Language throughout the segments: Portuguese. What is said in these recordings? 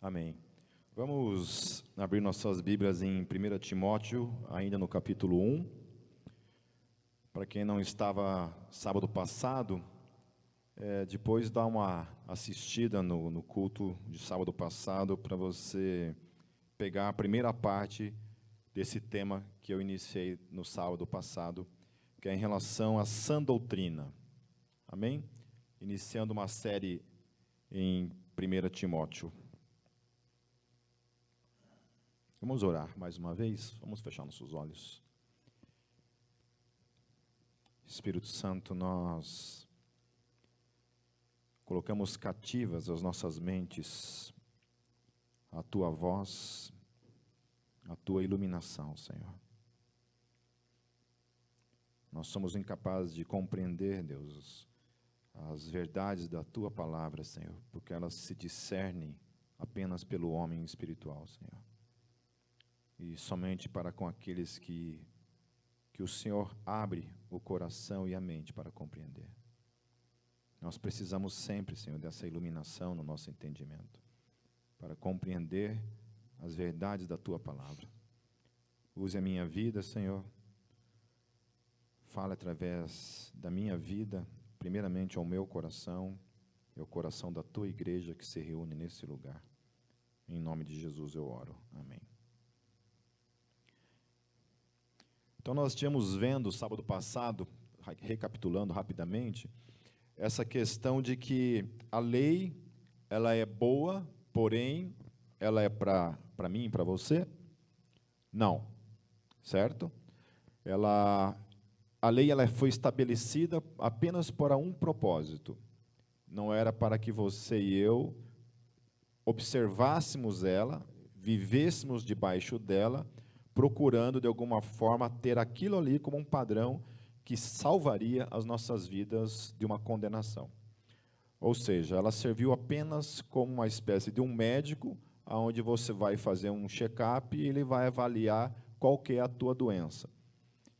Amém. Vamos abrir nossas Bíblias em 1 Timóteo, ainda no capítulo 1. Para quem não estava sábado passado, depois dá uma assistida no culto de sábado passado, para você pegar a primeira parte desse tema que eu iniciei no sábado passado, que é em relação à sã doutrina. Amém? Iniciando uma série em 1 Timóteo. Vamos orar mais uma vez? Vamos fechar nossos olhos. Espírito Santo, nós colocamos cativas as nossas mentes a Tua voz, a Tua iluminação, Senhor. Nós somos incapazes de compreender, Deus, as verdades da Tua palavra, Senhor, porque elas se discernem apenas pelo homem espiritual, Senhor. E somente para com aqueles que o Senhor abre o coração e a mente para compreender. Nós precisamos sempre, Senhor, dessa iluminação no nosso entendimento, para compreender as verdades da Tua palavra. Use a minha vida, Senhor. Fale através da minha vida, primeiramente ao meu coração e ao coração da Tua igreja que se reúne nesse lugar. Em nome de Jesus eu oro. Amém. Então nós tínhamos vendo sábado passado, recapitulando rapidamente, essa questão de que a lei, ela é boa, porém, ela é para mim e para você? Não, certo? A lei ela foi estabelecida apenas para um propósito. Não era para que você e eu observássemos ela, vivêssemos debaixo dela, procurando de alguma forma ter aquilo ali como um padrão que salvaria as nossas vidas de uma condenação. Ou seja, ela serviu apenas como uma espécie de um médico, onde você vai fazer um check-up e ele vai avaliar qual que é a tua doença.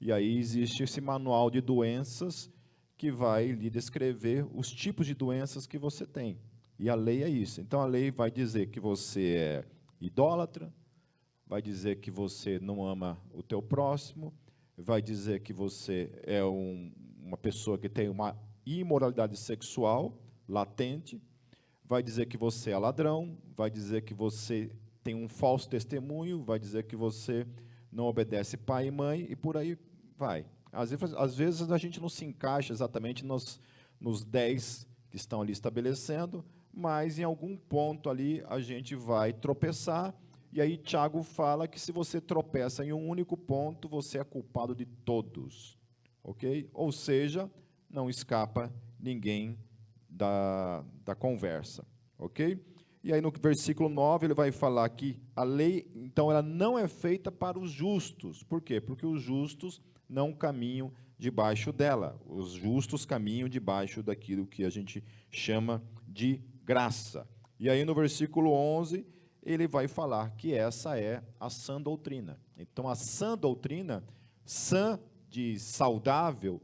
E aí existe esse manual de doenças que vai lhe descrever os tipos de doenças que você tem. E a lei é isso. Então a lei vai dizer que você é idólatra, vai dizer que você não ama o teu próximo, vai dizer que você é uma pessoa que tem uma imoralidade sexual latente, vai dizer que você é ladrão, vai dizer que você tem um falso testemunho, vai dizer que você não obedece pai e mãe, e por aí vai. Às vezes a gente não se encaixa exatamente nos 10 que estão ali estabelecendo, mas em algum ponto ali a gente vai tropeçar. E aí Tiago fala que se você tropeça em um único ponto, você é culpado de todos, ok? Ou seja, não escapa ninguém da conversa, ok? E aí no versículo 9 ele vai falar que a lei, então, ela não é feita para os justos. Por quê? Porque os justos não caminham debaixo dela. Os justos caminham debaixo daquilo que a gente chama de graça. E aí no versículo 11... ele vai falar que essa é a sã doutrina. Então, a sã doutrina, sã de saudável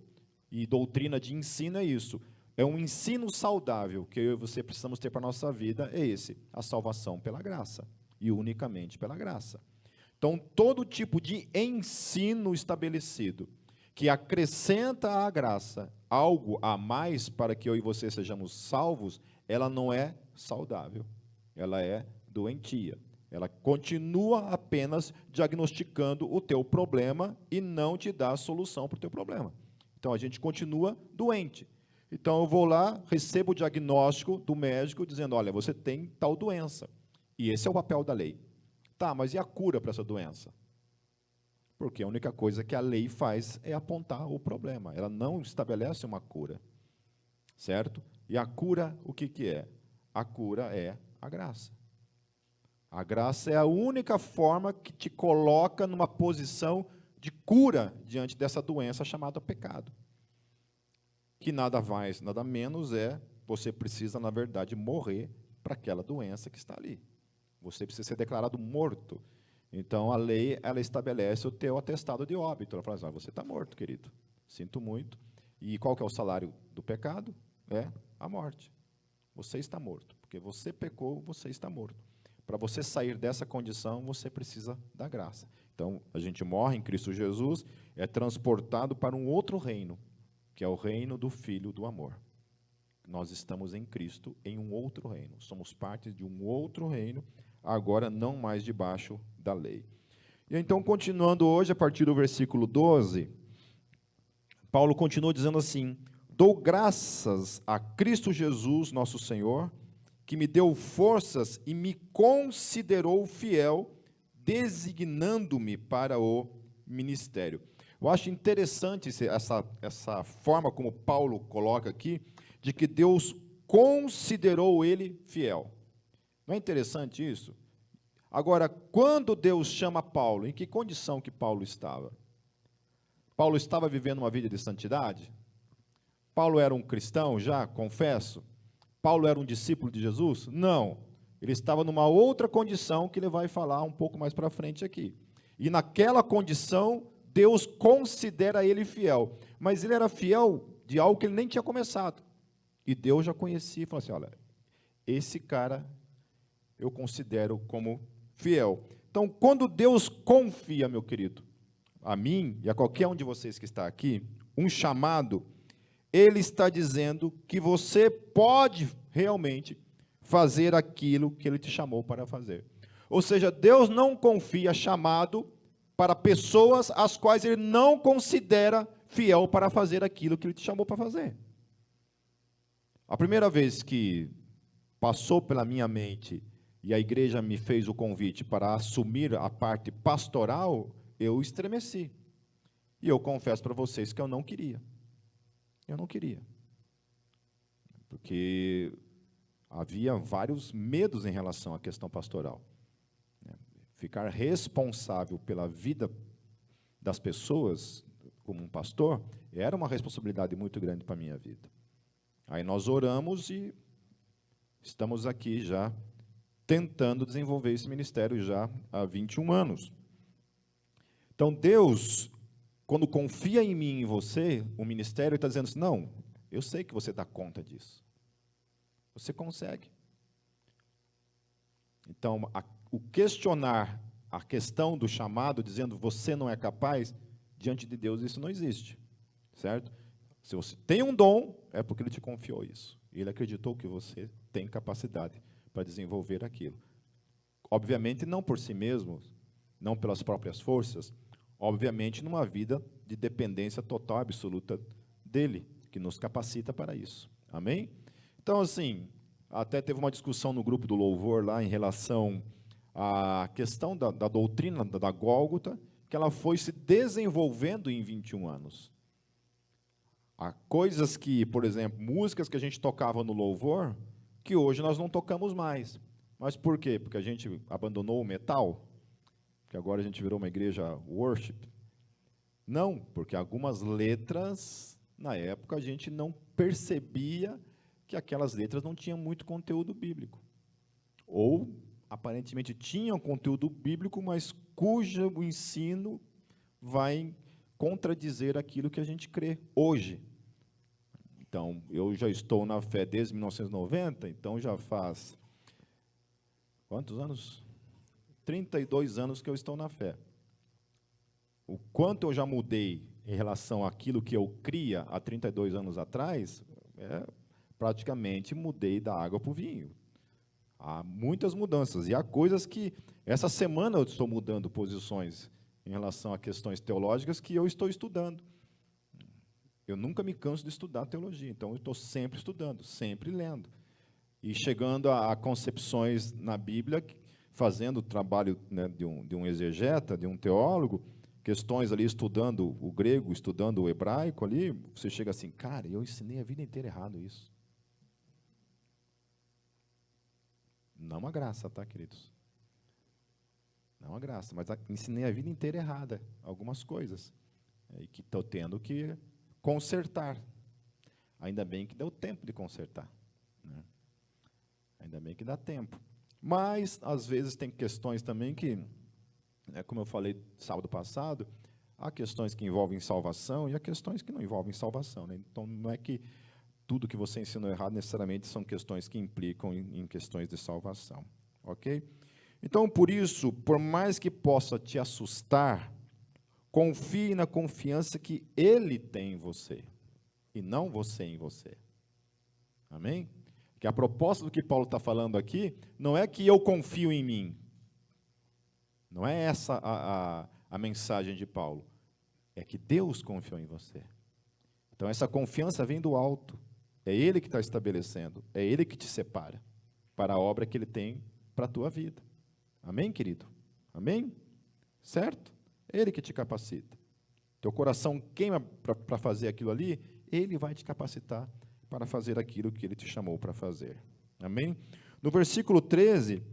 e doutrina de ensino é isso. É um ensino saudável que eu e você precisamos ter para a nossa vida, é esse, a salvação pela graça, e unicamente pela graça. Então, todo tipo de ensino estabelecido, que acrescenta à graça algo a mais para que eu e você sejamos salvos, ela não é saudável, ela é doentia. Ela continua apenas diagnosticando o teu problema e não te dá a solução para o teu problema. Então, a gente continua doente. Então, eu vou lá, recebo o diagnóstico do médico dizendo, olha, você tem tal doença. E esse é o papel da lei. Tá, mas e a cura para essa doença? Porque a única coisa que a lei faz é apontar o problema. Ela não estabelece uma cura. Certo? E a cura, o que é? A cura é a graça. A graça é a única forma que te coloca numa posição de cura diante dessa doença chamada pecado. Que nada mais, nada menos você precisa, na verdade, morrer para aquela doença que está ali. Você precisa ser declarado morto. Então, a lei, ela estabelece o teu atestado de óbito. Ela fala assim, você está morto, querido. Sinto muito. E qual que é o salário do pecado? É a morte. Você está morto. Porque você pecou, você está morto. Para você sair dessa condição, você precisa da graça. Então, a gente morre em Cristo Jesus, é transportado para um outro reino, que é o reino do Filho do amor. Nós estamos em Cristo, em um outro reino. Somos parte de um outro reino, agora não mais debaixo da lei. E então, continuando hoje, a partir do versículo 12, Paulo continua dizendo assim: dou graças a Cristo Jesus, nosso Senhor, que me deu forças e me considerou fiel, designando-me para o ministério. Eu acho interessante essa forma como Paulo coloca aqui, de que Deus considerou ele fiel. Não é interessante isso? Agora, quando Deus chama Paulo, em que condição que Paulo estava? Paulo estava vivendo uma vida de santidade? Paulo era um cristão já, confesso? Paulo era um discípulo de Jesus? Não. Ele estava numa outra condição que ele vai falar um pouco mais para frente aqui. E naquela condição, Deus considera ele fiel. Mas ele era fiel de algo que ele nem tinha começado. E Deus já conhecia e falou assim: olha, esse cara eu considero como fiel. Então, quando Deus confia, meu querido, a mim e a qualquer um de vocês que está aqui, um chamado, Ele está dizendo que você pode realmente fazer aquilo que Ele te chamou para fazer. Ou seja, Deus não confia chamado para pessoas as quais Ele não considera fiel para fazer aquilo que Ele te chamou para fazer. A primeira vez que passou pela minha mente e a igreja me fez o convite para assumir a parte pastoral, eu estremeci. E eu confesso para vocês que eu não queria. Eu não queria. Porque havia vários medos em relação à questão pastoral. Ficar responsável pela vida das pessoas, como um pastor, era uma responsabilidade muito grande para a minha vida. Aí nós oramos e estamos aqui já tentando desenvolver esse ministério já há 21 anos. Então, Deus, quando confia em mim e em você, o ministério está dizendo assim: não, eu sei que você dá conta disso. Você consegue. Então, o questionar a questão do chamado, dizendo você não é capaz, diante de Deus isso não existe. Certo? Se você tem um dom, é porque Ele te confiou isso. Ele acreditou que você tem capacidade para desenvolver aquilo. Obviamente, não por si mesmo, não pelas próprias forças, obviamente, numa vida de dependência total, absoluta dEle, que nos capacita para isso. Amém? Então, assim, até teve uma discussão no grupo do Louvor lá em relação à questão da doutrina da Gólgota, que ela foi se desenvolvendo em 21 anos. Há coisas que, por exemplo, músicas que a gente tocava no Louvor, que hoje nós não tocamos mais. Mas por quê? Porque a gente abandonou o metal? Que agora a gente virou uma igreja worship? Não, porque algumas letras, na época, a gente não percebia que aquelas letras não tinham muito conteúdo bíblico. Ou, aparentemente, tinham conteúdo bíblico, mas cujo ensino vai contradizer aquilo que a gente crê hoje. Então, eu já estou na fé desde 1990, então já faz quantos anos? 32 anos que eu estou na fé. O quanto eu já mudei em relação àquilo que eu cria há 32 anos atrás, praticamente mudei da água para o vinho. Há muitas mudanças. E há coisas que, essa semana eu estou mudando posições em relação a questões teológicas que eu estou estudando. Eu nunca me canso de estudar teologia, então eu estou sempre estudando, sempre lendo. E chegando a concepções na Bíblia, fazendo o trabalho, né, de um exegeta, de um teólogo, questões ali estudando o grego, estudando o hebraico ali, você chega assim: cara, eu ensinei a vida inteira errado isso. Não é uma graça, tá, queridos? Não é uma graça, mas ensinei a vida inteira errada, algumas coisas, e que estou tendo que consertar. Ainda bem que deu tempo de consertar, né? Ainda bem que dá tempo. Mas, às vezes, tem questões também que, como eu falei sábado passado, há questões que envolvem salvação e há questões que não envolvem salvação, né? Então, não é que tudo que você ensinou errado necessariamente são questões que implicam em questões de salvação. Ok? Então, por isso, por mais que possa te assustar, confie na confiança que Ele tem em você, e não você em você. Amém? Que a proposta do que Paulo está falando aqui, não é que eu confio em mim. Não é essa a mensagem de Paulo. É que Deus confiou em você. Então, essa confiança vem do alto. É Ele que está estabelecendo. É Ele que te separa para a obra que Ele tem para a tua vida. Amém, querido? Amém? Certo? É Ele que te capacita. Teu coração queima para fazer aquilo ali, Ele vai te capacitar para fazer aquilo que Ele te chamou para fazer. Amém? No versículo 13,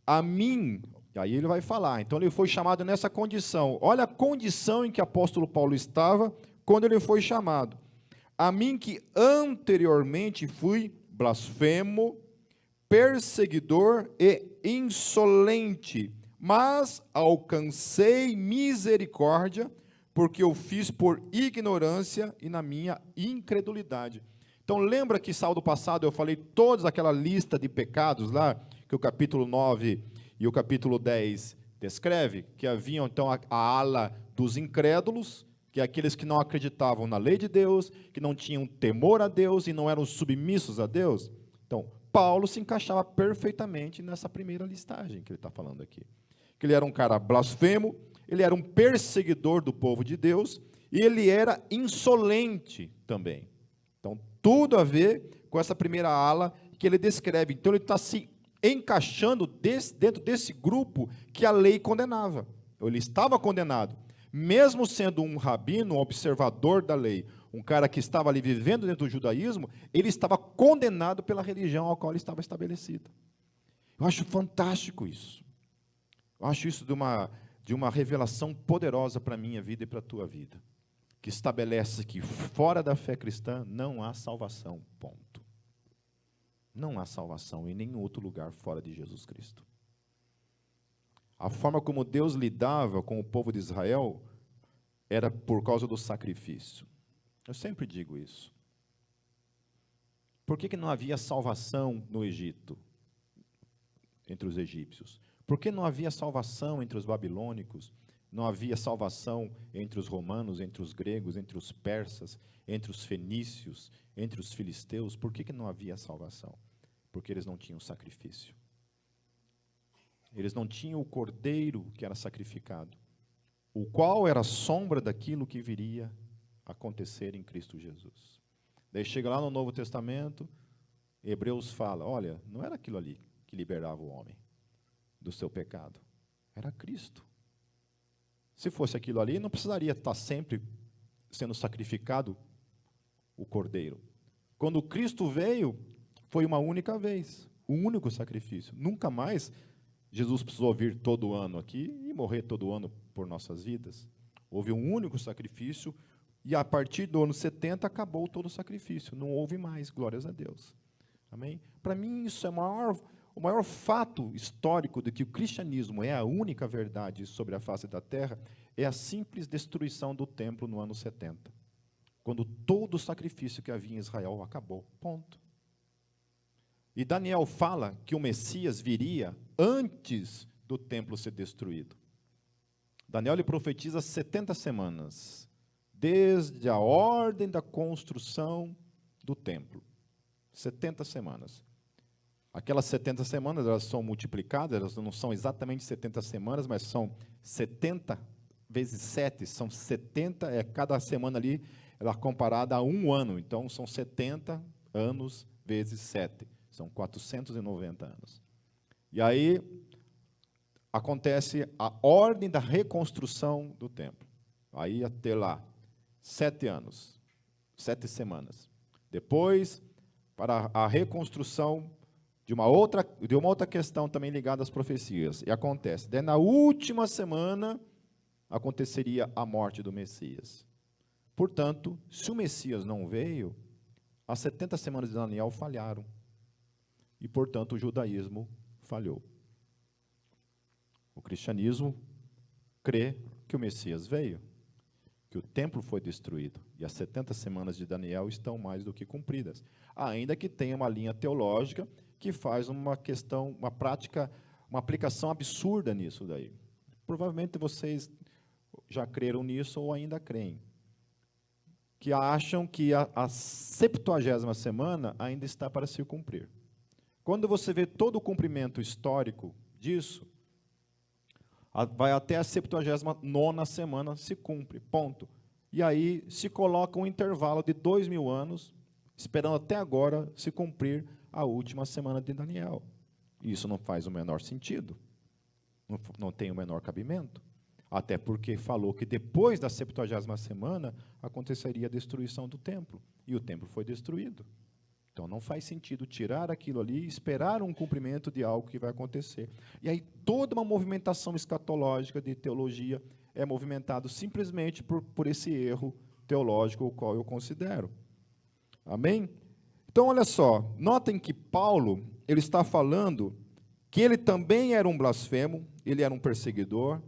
a mim, aí ele vai falar, então ele foi chamado nessa condição. Olha a condição em que o apóstolo Paulo estava quando ele foi chamado. A mim que anteriormente fui blasfemo, perseguidor e insolente, mas alcancei misericórdia, porque eu fiz por ignorância e na minha incredulidade. Então lembra que sábado passado eu falei toda aquela lista de pecados lá, que o capítulo 9 e o capítulo 10 descreve, que haviam então a ala dos incrédulos, que é aqueles que não acreditavam na lei de Deus, que não tinham temor a Deus e não eram submissos a Deus. Então, Paulo se encaixava perfeitamente nessa primeira listagem que ele está falando aqui. Que ele era um cara blasfemo, ele era um perseguidor do povo de Deus, e ele era insolente também. Então, tudo a ver com essa primeira ala que ele descreve. Então, ele está se encaixando dentro desse grupo que a lei condenava. Ele estava condenado. Mesmo sendo um rabino, um observador da lei, um cara que estava ali vivendo dentro do judaísmo, ele estava condenado pela religião ao qual ele estava estabelecido. Eu acho fantástico isso. Eu acho isso de uma revelação poderosa para a minha vida e para a tua vida, que estabelece que fora da fé cristã não há salvação, ponto. Não há salvação em nenhum outro lugar fora de Jesus Cristo. A forma como Deus lidava com o povo de Israel era por causa do sacrifício. Eu sempre digo isso. Por que não havia salvação no Egito, entre os egípcios? Por que não havia salvação entre os babilônicos? Não havia salvação entre os romanos, entre os gregos, entre os persas, entre os fenícios, entre os filisteus? Por que não havia salvação? Porque eles não tinham sacrifício. Eles não tinham o cordeiro que era sacrificado, o qual era a sombra daquilo que viria a acontecer em Cristo Jesus. Daí chega lá no Novo Testamento, Hebreus fala, olha, não era aquilo ali que liberava o homem do seu pecado, era Cristo. Se fosse aquilo ali, não precisaria estar sempre sendo sacrificado o cordeiro. Quando Cristo veio, foi uma única vez, um único sacrifício. Nunca mais Jesus precisou vir todo ano aqui e morrer todo ano por nossas vidas. Houve um único sacrifício e a partir do ano 70 acabou todo o sacrifício. Não houve mais, glórias a Deus. Amém? Para mim isso é o maior fato histórico de que o cristianismo é a única verdade sobre a face da terra, é a simples destruição do templo no ano 70. Quando todo o sacrifício que havia em Israel acabou. Ponto. E Daniel fala que o Messias viria antes do templo ser destruído. Daniel lhe profetiza 70 semanas, desde a ordem da construção do templo. 70 semanas. Aquelas 70 semanas, elas são multiplicadas, elas não são exatamente 70 semanas, mas são 70 vezes 7, são 70, cada semana ali, ela é comparada a um ano, então são 70 anos vezes 7. São 490 anos. E aí acontece a ordem da reconstrução do templo. Aí ia ter lá 7 anos, 7 semanas. Depois, para a reconstrução de uma outra questão também ligada às profecias. E acontece. Daí, na última semana, aconteceria a morte do Messias. Portanto, se o Messias não veio, as 70 semanas de Daniel falharam. E, portanto, o judaísmo falhou. O cristianismo crê que o Messias veio, que o templo foi destruído, e as 70 semanas de Daniel estão mais do que cumpridas. Ainda que tenha uma linha teológica que faz uma questão, uma prática uma aplicação absurda nisso daí. Provavelmente vocês já creram nisso ou ainda creem. Que acham que a 70ª semana ainda está para se cumprir. Quando você vê todo o cumprimento histórico disso, vai até a 79ª semana, se cumpre, ponto. E aí se coloca um intervalo de 2000 anos, esperando até agora se cumprir a última semana de Daniel. Isso não faz o menor sentido, não tem o menor cabimento. Até porque falou que depois da 70ª semana aconteceria a destruição do templo, e o templo foi destruído. Então não faz sentido tirar aquilo ali e esperar um cumprimento de algo que vai acontecer. E aí toda uma movimentação escatológica de teologia é movimentado simplesmente por esse erro teológico, o qual eu considero. Amém? Então olha só, notem que Paulo, ele está falando que ele também era um blasfemo, ele era um perseguidor,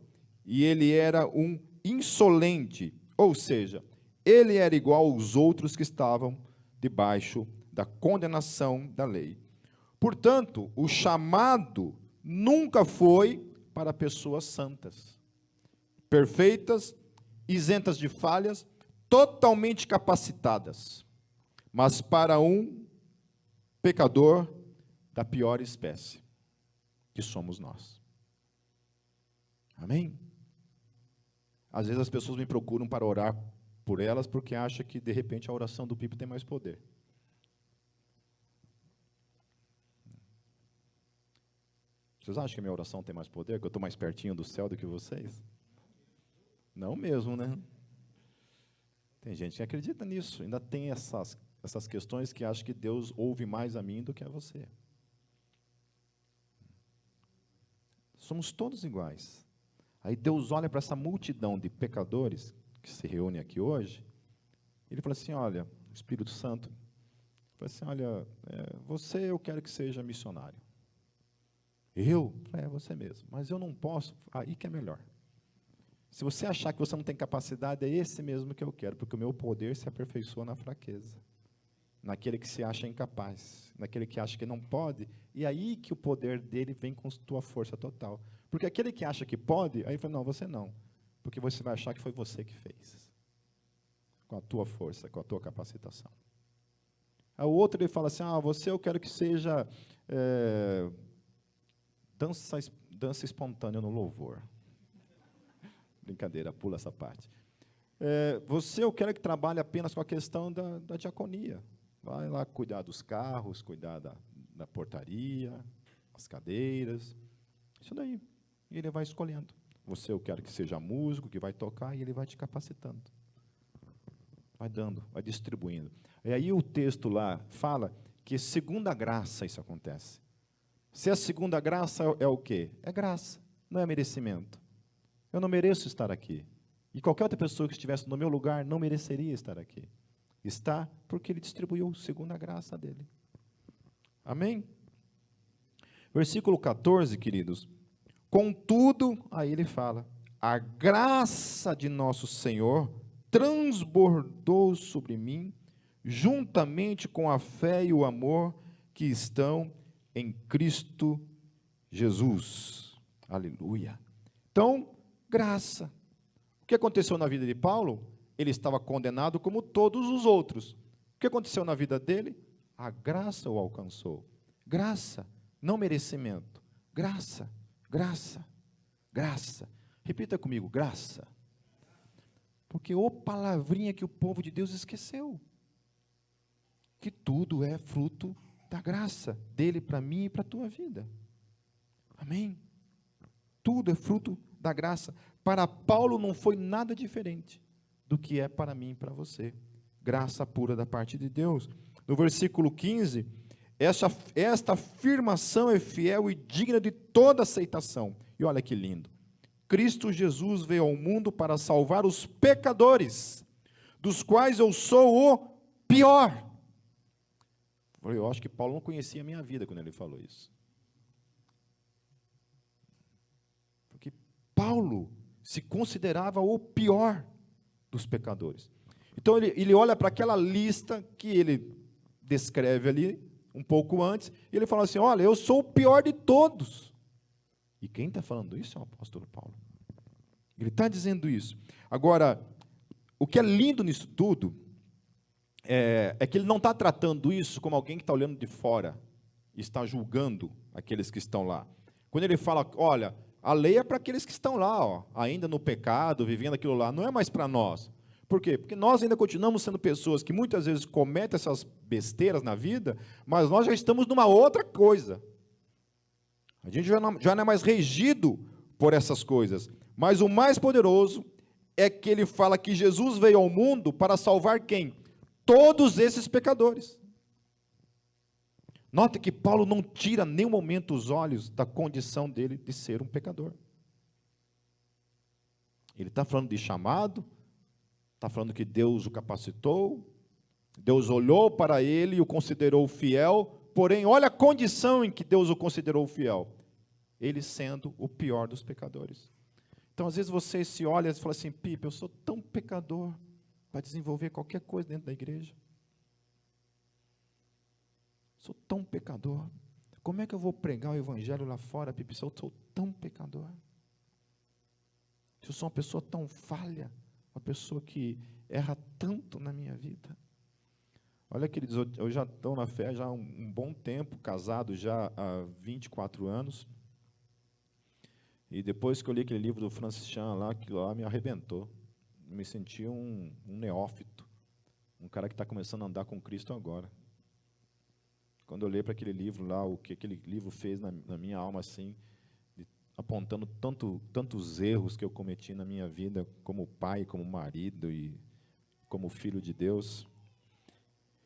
e ele era um insolente, ou seja, ele era igual aos outros que estavam debaixo da condenação da lei. Portanto, o chamado nunca foi para pessoas santas, perfeitas, isentas de falhas, totalmente capacitadas, mas para um pecador da pior espécie, que somos nós. Amém? Às vezes as pessoas me procuram para orar por elas porque acham que, de repente, a oração do Pipo tem mais poder. Vocês acham que a minha oração tem mais poder? Que eu estou mais pertinho do céu do que vocês? Não mesmo, né? Tem gente que acredita nisso. Ainda tem essas questões que acham que Deus ouve mais a mim do que a você. Somos todos iguais. Aí Deus olha para essa multidão de pecadores que se reúne aqui hoje, ele fala assim, olha, o Espírito Santo, fala assim, olha, você eu quero que seja missionário. Eu? É você mesmo, mas eu não posso, aí que é melhor. Se você achar que você não tem capacidade, é esse mesmo que eu quero, porque o meu poder se aperfeiçoa na fraqueza, naquele que se acha incapaz, naquele que acha que não pode, e aí que o poder dele vem com tua força total. Porque aquele que acha que pode, aí fala, não, você não, porque você vai achar que foi você que fez, com a tua força, com a tua capacitação. O outro ele fala assim, você eu quero que seja dança espontânea no louvor. Brincadeira, pula essa parte. Você eu quero que trabalhe apenas com a questão da diaconia. Vai lá cuidar dos carros, cuidar da portaria, as cadeiras, isso daí. E ele vai escolhendo. Você eu quero que seja músico, que vai tocar, e ele vai te capacitando. Vai dando, vai distribuindo. E aí o texto lá fala que segundo a graça isso acontece. Se a segunda graça é o quê? É graça, não é merecimento. Eu não mereço estar aqui. E qualquer outra pessoa que estivesse no meu lugar não mereceria estar aqui. Está porque ele distribuiu segundo a graça dele. Amém? Versículo 14, queridos. Contudo, aí ele fala, a graça de nosso Senhor transbordou sobre mim, juntamente com a fé e o amor que estão em Cristo Jesus. Aleluia. Então, graça. O que aconteceu na vida de Paulo? Ele estava condenado como todos os outros. O que aconteceu na vida dele? A graça o alcançou. Graça, não merecimento. Graça, graça, graça. Repita comigo, graça. Porque ô palavrinha que o povo de Deus esqueceu. Que tudo é fruto da graça dele para mim e para a tua vida. Amém? Tudo é fruto da graça. Para Paulo não foi nada diferente do que é para mim e para você. Graça pura da parte de Deus. No versículo 15, esta afirmação é fiel e digna de toda aceitação. E olha que lindo. Cristo Jesus veio ao mundo para salvar os pecadores, dos quais eu sou o pior. Eu acho que Paulo não conhecia a minha vida quando ele falou isso. Porque Paulo se considerava o pior dos pecadores. Então ele olha para aquela lista que ele descreve ali, um pouco antes, e ele fala assim, olha, eu sou o pior de todos. E quem está falando isso é o apóstolo Paulo. Ele está dizendo isso. Agora, o que é lindo nisso tudo é que ele não está tratando isso como alguém que está olhando de fora e está julgando aqueles que estão lá. Quando ele fala, olha, a lei é para aqueles que estão lá, ó, ainda no pecado, vivendo aquilo lá, não é mais para nós. Por quê? Porque nós ainda continuamos sendo pessoas que muitas vezes cometem essas besteiras na vida, mas nós já estamos numa outra coisa. A gente já não é mais regido por essas coisas. Mas o mais poderoso é que ele fala que Jesus veio ao mundo para salvar quem? Todos esses pecadores. Note que Paulo não tira nem um momento os olhos da condição dele de ser um pecador. Ele está falando de chamado, está falando que Deus o capacitou, Deus olhou para ele e o considerou fiel, porém, olha a condição em que Deus o considerou fiel. Ele sendo o pior dos pecadores. Então, às vezes você se olha e fala assim, Pipe, eu sou tão pecador para desenvolver qualquer coisa dentro da igreja. Sou tão pecador. Como é que eu vou pregar o evangelho lá fora, Pipe, se eu sou tão pecador? Se eu sou uma pessoa tão falha, uma pessoa que erra tanto na minha vida. Olha, queridos, eu já estou na fé já há um bom tempo, casado já há 24 anos. E depois que eu li aquele livro do Francis Chan lá, aquilo lá me arrebentou. Eu me senti um neófito, um cara que está começando a andar com Cristo agora. Quando eu olhei para aquele livro lá, o que aquele livro fez na minha alma, assim, apontando tantos erros que eu cometi na minha vida, como pai, como marido e como filho de Deus.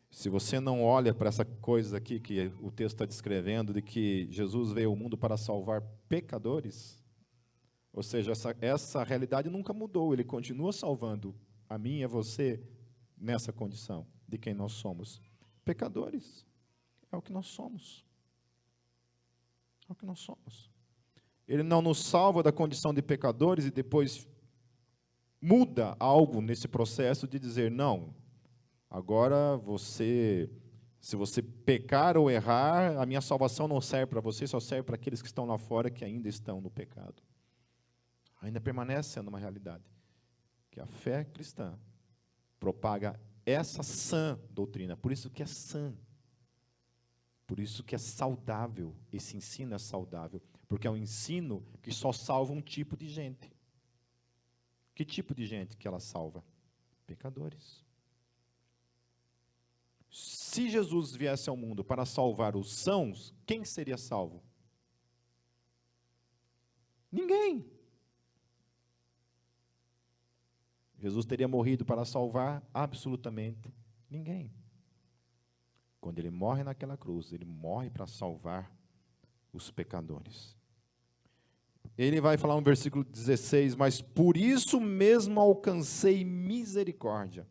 Se você não olha para essa coisa aqui que o texto está descrevendo, de que Jesus veio ao mundo para salvar pecadores, ou seja, essa realidade nunca mudou, ele continua salvando a mim e a você nessa condição de quem nós somos. Pecadores, é o que nós somos. É o que nós somos. Ele não nos salva da condição de pecadores e depois muda algo nesse processo de dizer, não, agora se você pecar ou errar, a minha salvação não serve para você, só serve para aqueles que estão lá fora que ainda estão no pecado. Ainda permanece sendo uma realidade. Que a fé cristã propaga essa sã doutrina, por isso que é sã. Por isso que é saudável, esse ensino é saudável, porque é um ensino que só salva um tipo de gente. Que tipo de gente que ela salva? Pecadores. Se Jesus viesse ao mundo para salvar os sãos, quem seria salvo? Ninguém. Jesus teria morrido para salvar absolutamente ninguém. Quando ele morre naquela cruz, ele morre para salvar os pecadores. Ele vai falar no versículo 16, mas por isso mesmo alcancei misericórdia,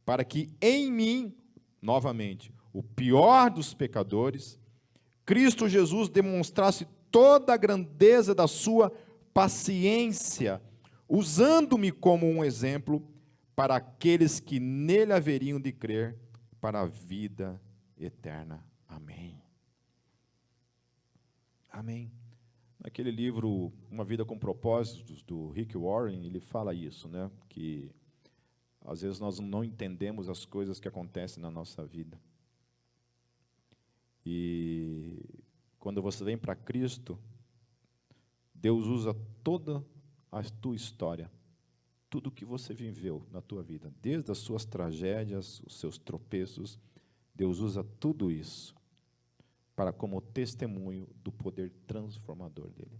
para que em mim, novamente, o pior dos pecadores, Cristo Jesus demonstrasse toda a grandeza da sua paciência, usando-me como um exemplo para aqueles que nele haveriam de crer para a vida eterna. Amém. Amém. Naquele livro, Uma Vida com Propósitos, do Rick Warren, ele fala isso, né? Que às vezes nós não entendemos as coisas que acontecem na nossa vida. E quando você vem para Cristo, Deus usa toda a tua história, tudo que você viveu na tua vida, desde as suas tragédias, os seus tropeços, Deus usa tudo isso para como testemunho do poder transformador dele.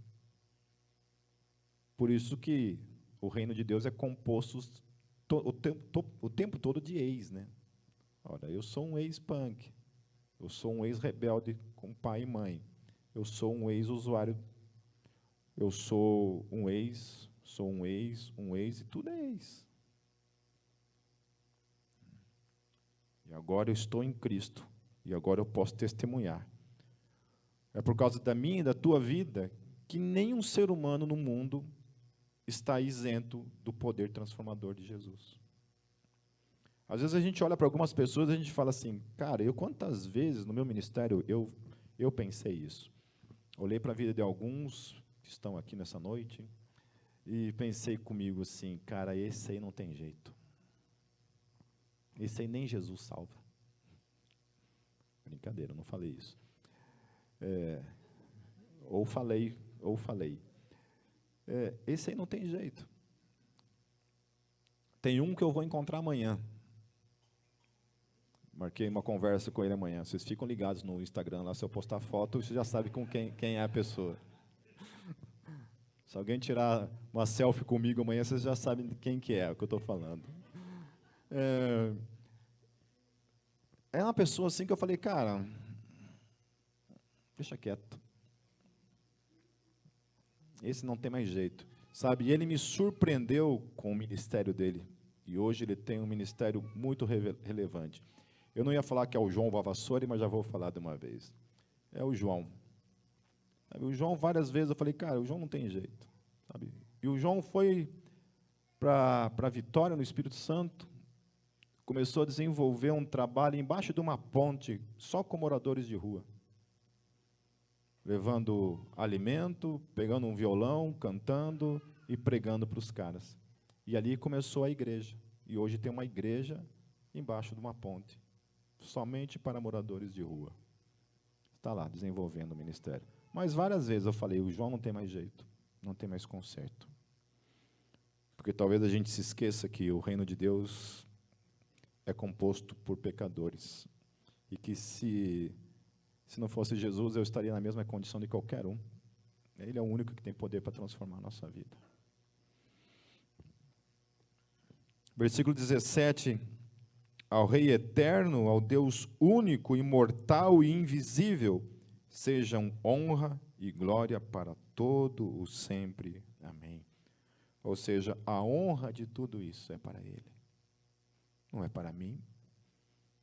Por isso que o reino de Deus é composto o tempo todo de ex, né? Olha, eu sou um ex-punk, eu sou um ex-rebelde com pai e mãe, eu sou um ex-usuário, eu sou um ex, e tudo é ex. E agora eu estou em Cristo, e agora eu posso testemunhar. É por causa da minha e da tua vida que nenhum ser humano no mundo está isento do poder transformador de Jesus. Às vezes a gente olha para algumas pessoas e a gente fala assim, cara, quantas vezes no meu ministério eu pensei isso. Olhei para a vida de alguns que estão aqui nessa noite, e pensei comigo assim, cara, esse aí não tem jeito. Esse aí nem Jesus salva. Brincadeira, eu não falei isso. Ou falei. Esse aí não tem jeito. Tem um que eu vou encontrar amanhã. Marquei uma conversa com ele amanhã. Vocês ficam ligados no Instagram lá, se eu postar foto, você já sabe com quem é a pessoa. Se alguém tirar uma selfie comigo amanhã, vocês já sabem quem que é o que eu estou falando. É uma pessoa assim que eu falei, cara, deixa quieto. Esse não tem mais jeito. Sabe, e ele me surpreendeu com o ministério dele. E hoje ele tem um ministério muito relevante. Eu não ia falar que é o João Vavassori, mas já vou falar de uma vez. É o João. Sabe, o João, várias vezes, eu falei, cara, o João não tem jeito. Sabe? E o João foi para Vitória, no Espírito Santo, começou a desenvolver um trabalho embaixo de uma ponte, só com moradores de rua. Levando alimento, pegando um violão, cantando e pregando para os caras. E ali começou a igreja. E hoje tem uma igreja embaixo de uma ponte, somente para moradores de rua. Está lá, desenvolvendo o ministério. Mas várias vezes eu falei, o João não tem mais jeito, não tem mais conserto. Porque talvez a gente se esqueça que o reino de Deus é composto por pecadores. E que se não fosse Jesus, eu estaria na mesma condição de qualquer um. Ele é o único que tem poder para transformar a nossa vida. Versículo 17. Ao Rei eterno, ao Deus único, imortal e invisível, sejam honra e glória para todo o sempre. Amém. Ou seja, a honra de tudo isso é para Ele. Não é para mim.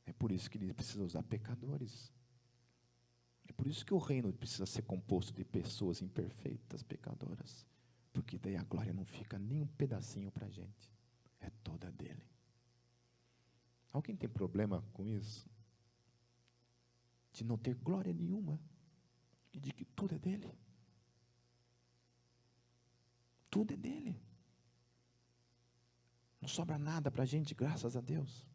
É por isso que Ele precisa usar pecadores. É por isso que o reino precisa ser composto de pessoas imperfeitas, pecadoras. Porque daí a glória não fica nem um pedacinho para a gente. É toda dele. Alguém tem problema com isso? De não ter glória nenhuma? E de que tudo é dele? Tudo é dele. Não sobra nada para a gente, graças a Deus.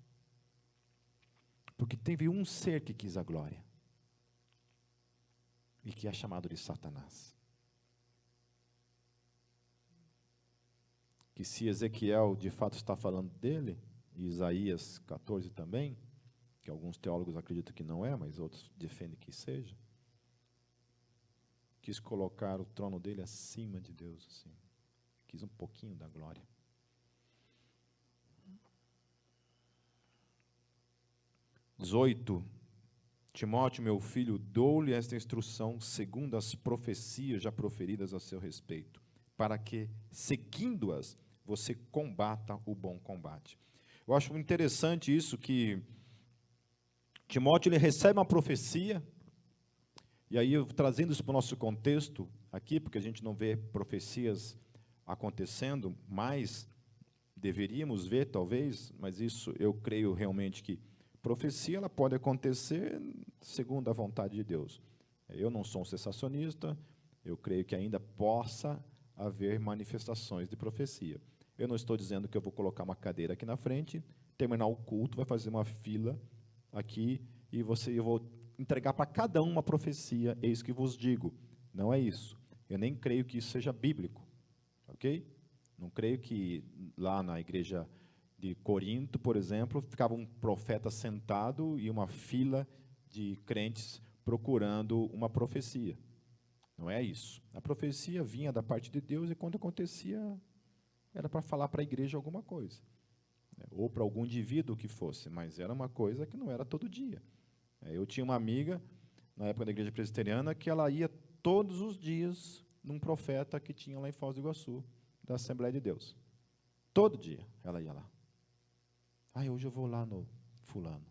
Porque teve um ser que quis a glória. E que é chamado de Satanás. Que se Ezequiel de fato está falando dele, e Isaías 14 também, que alguns teólogos acreditam que não é, mas outros defendem que seja, quis colocar o trono dele acima de Deus, assim. Quis um pouquinho da glória. Timóteo, meu filho, dou-lhe esta instrução segundo as profecias já proferidas a seu respeito, para que, seguindo-as, você combata o bom combate. Eu acho interessante isso, que Timóteo ele recebe uma profecia, e aí trazendo isso para o nosso contexto aqui, porque a gente não vê profecias acontecendo, mas deveríamos ver talvez, mas isso eu creio realmente que profecia ela pode acontecer segundo a vontade de Deus. Eu não sou um sensacionista, eu creio que ainda possa haver manifestações de profecia. Eu não estou dizendo que eu vou colocar uma cadeira aqui na frente, terminar o culto, vai fazer uma fila aqui, e eu vou entregar para cada um uma profecia, eis que vos digo. Não é isso. Eu nem creio que isso seja bíblico. Ok? Não creio que lá na igreja de Corinto, por exemplo, ficava um profeta sentado e uma fila de crentes procurando uma profecia. Não é isso. A profecia vinha da parte de Deus e quando acontecia, era para falar para a igreja alguma coisa. Ou para algum indivíduo que fosse, mas era uma coisa que não era todo dia. Eu tinha uma amiga, na época da igreja presbiteriana, que ela ia todos os dias num profeta que tinha lá em Foz do Iguaçu, da Assembleia de Deus. Todo dia ela ia lá. Hoje eu vou lá no fulano.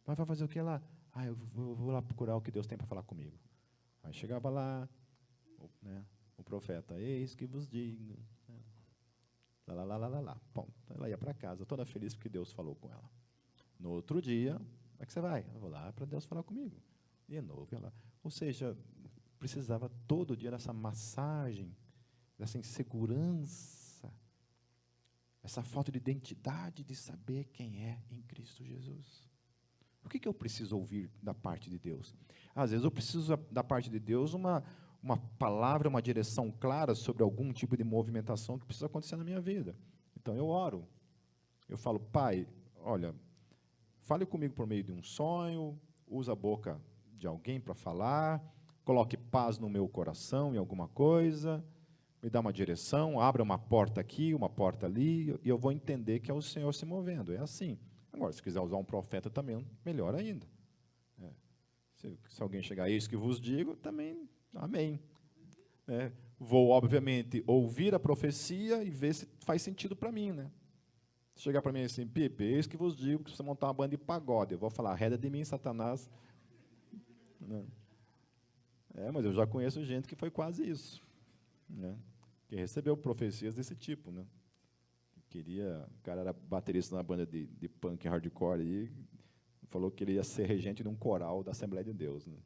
Mas vai fazer o que lá? Eu vou lá procurar o que Deus tem para falar comigo. Aí chegava lá, o profeta, eis que vos digo. Lá. Bom, ela ia para casa, toda feliz porque Deus falou com ela. No outro dia, como é que você vai? Eu vou lá para Deus falar comigo. De novo, ela. Ou seja, precisava todo dia dessa massagem, dessa insegurança, essa falta de identidade de saber quem é em Cristo Jesus. O que eu preciso ouvir da parte de Deus? Às vezes eu preciso da parte de Deus uma palavra, uma direção clara sobre algum tipo de movimentação que precisa acontecer na minha vida. Então eu oro, eu falo, Pai, olha, fale comigo por meio de um sonho, usa a boca de alguém para falar, coloque paz no meu coração em alguma coisa, me dá uma direção, abra uma porta aqui, uma porta ali, e eu vou entender que é o Senhor se movendo. É assim. Agora, se quiser usar um profeta também, melhor ainda. Se alguém chegar a isso que vos digo, também, amém. Vou, obviamente, ouvir a profecia e ver se faz sentido para mim, né? Se chegar para mim assim, Pipe, eis que vos digo que você montar uma banda de pagode, eu vou falar, arreda de mim, Satanás. Não. Mas eu já conheço gente que foi quase isso, né? Que recebeu profecias desse tipo, né? O cara era baterista na banda de punk hardcore e falou que ele ia ser regente de um coral da Assembleia de Deus, né?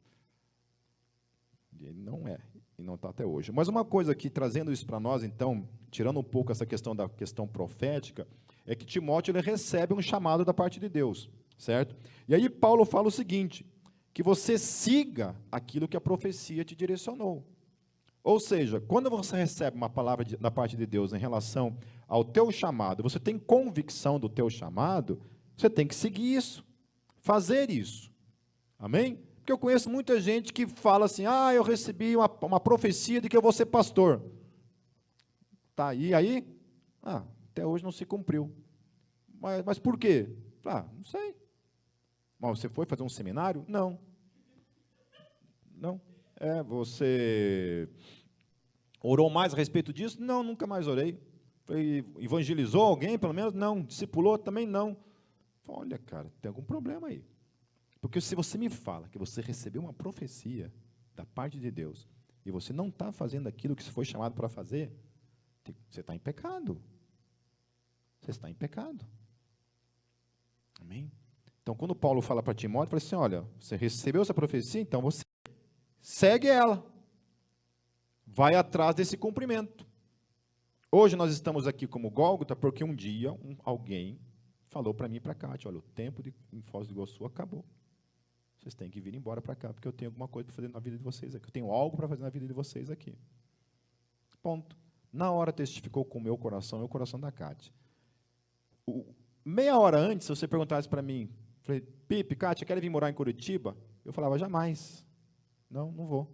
E ele não é, e não está até hoje. Mas uma coisa aqui, trazendo isso para nós, então, tirando um pouco essa questão da questão profética, é que Timóteo ele recebe um chamado da parte de Deus, certo? E aí Paulo fala o seguinte, que você siga aquilo que a profecia te direcionou. Ou seja, quando você recebe uma palavra da parte de Deus em relação ao teu chamado, você tem convicção do teu chamado, você tem que seguir isso, fazer isso. Amém? Porque eu conheço muita gente que fala assim, eu recebi uma profecia de que eu vou ser pastor. Tá, e aí? Até hoje não se cumpriu. Mas por quê? Não sei. Mas você foi fazer um seminário? Não. Não. Você orou mais a respeito disso? Não, nunca mais orei. Evangelizou alguém, pelo menos? Não. Discipulou? Também não. Olha, cara, tem algum problema aí. Porque se você me fala que você recebeu uma profecia da parte de Deus e você não está fazendo aquilo que você foi chamado para fazer, você está em pecado. Você está em pecado. Amém? Então, quando Paulo fala para Timóteo, ele fala assim, olha, você recebeu essa profecia, então você segue ela. Vai atrás desse cumprimento. Hoje nós estamos aqui como Gólgota porque um dia alguém falou para mim e para a Cátia, olha, o tempo em Foz do Iguaçu acabou. Vocês têm que vir embora para cá, porque eu tenho alguma coisa para fazer na vida de vocês aqui. Eu tenho algo para fazer na vida de vocês aqui. Ponto. Na hora testificou com o meu coração e o coração da Cátia. Meia hora antes, se você perguntasse para mim, falei, Pipe, Cátia, quer vir morar em Curitiba? Eu falava, jamais. Não vou.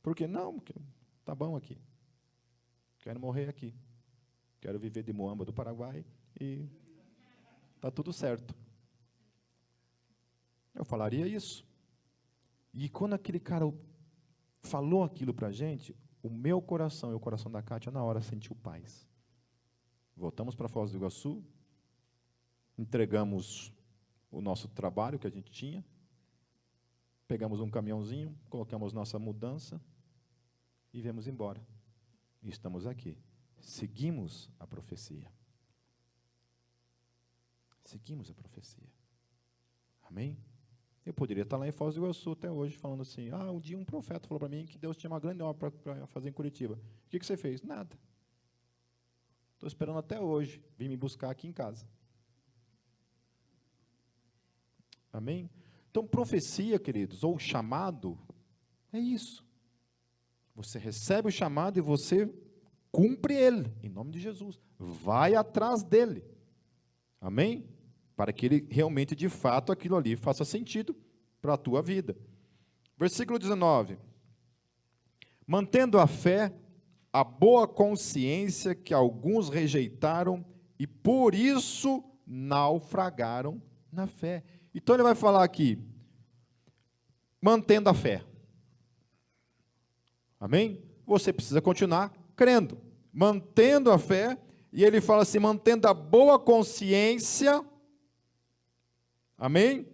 Por quê? Não, porque tá bom aqui. Quero morrer aqui. Quero viver de Moamba do Paraguai e tá tudo certo. Eu falaria isso. E quando aquele cara falou aquilo para a gente, o meu coração e o coração da Cátia, na hora, sentiu paz. Voltamos para Foz do Iguaçu, entregamos o nosso trabalho que a gente tinha, pegamos um caminhãozinho, colocamos nossa mudança e viemos embora. E estamos aqui. Seguimos a profecia. Seguimos a profecia. Amém? Eu poderia estar lá em Foz do Iguaçu até hoje, falando assim, um dia um profeta falou para mim que Deus tinha uma grande obra para fazer em Curitiba. O que você fez? Nada. Estou esperando até hoje vir me buscar aqui em casa. Amém? Então, profecia, queridos, ou chamado, é isso. Você recebe o chamado e você cumpre ele, em nome de Jesus. Vai atrás dele. Amém? Para que ele realmente, de fato, aquilo ali faça sentido para a tua vida. Versículo 19. Mantendo a fé, a boa consciência que alguns rejeitaram e por isso naufragaram na fé. Então ele vai falar aqui, mantendo a fé. Amém? Você precisa continuar crendo, mantendo a fé, e ele fala assim, mantendo a boa consciência, amém?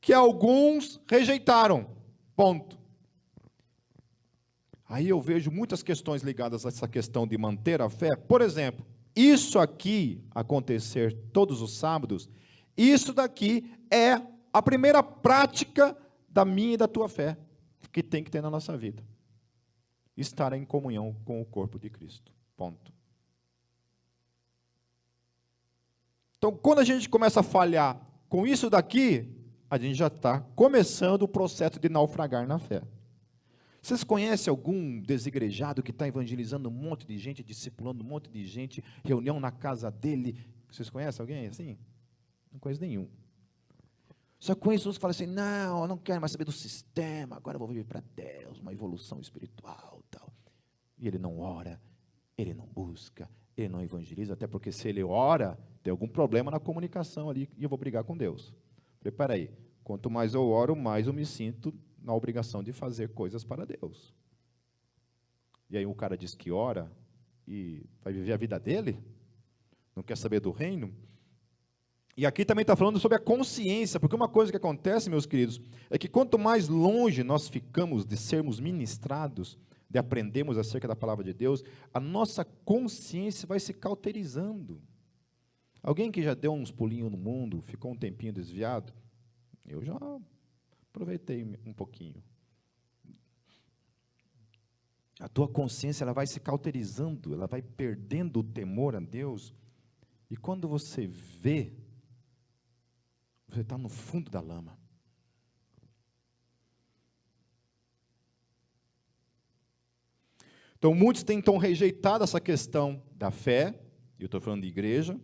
Que alguns rejeitaram, ponto. Aí eu vejo muitas questões ligadas a essa questão de manter a fé. Por exemplo, isso aqui acontecer todos os sábados, isso daqui é a primeira prática da minha e da tua fé. que tem que ter na nossa vida. Estar em comunhão com o corpo de Cristo. Ponto. Então, quando a gente começa a falhar com isso daqui, a gente já está começando o processo de naufragar na fé. Vocês conhecem algum desigrejado que está evangelizando um monte de gente, discipulando um monte de gente, reunião na casa dele? Vocês conhecem alguém assim? Não conheço nenhum. Só conheço uns que falam assim, não, eu não quero mais saber do sistema, agora eu vou viver para Deus, uma evolução espiritual e tal. E ele não ora, ele não busca, ele não evangeliza, até porque se ele ora, tem algum problema na comunicação ali, e eu vou brigar com Deus. Espera aí, quanto mais eu oro, mais eu me sinto na obrigação de fazer coisas para Deus. E aí o cara diz que ora, e vai viver a vida dele, não quer saber do reino. E aqui também está falando sobre a consciência, porque uma coisa que acontece, meus queridos, é que quanto mais longe nós ficamos de sermos ministrados, de aprendermos acerca da palavra de Deus, a nossa consciência vai se cauterizando. Alguém que já deu uns pulinhos no mundo, ficou um tempinho desviado? Eu já aproveitei um pouquinho. A tua consciência ela vai se cauterizando, ela vai perdendo o temor a Deus, e quando você vê, você está no fundo da lama. Então, muitos têm então rejeitado essa questão da fé, eu estou falando de igreja,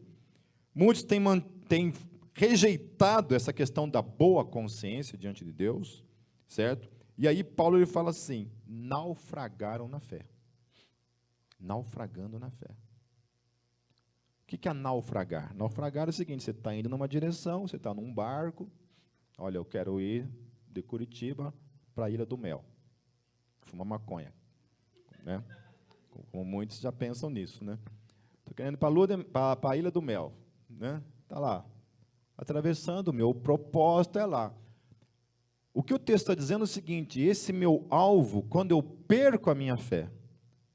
muitos têm rejeitado essa questão da boa consciência diante de Deus, certo? E aí Paulo ele fala assim, naufragaram na fé. Naufragando na fé. O que é naufragar? Naufragar é o seguinte, você está indo numa direção, você está num barco, olha, eu quero ir de Curitiba para a Ilha do Mel, fumar maconha, né? Como muitos já pensam nisso, né? Estou querendo ir para a Ilha do Mel, né? Está lá, atravessando, o meu propósito é lá. O que o texto está dizendo é o seguinte, esse meu alvo, quando eu perco a minha fé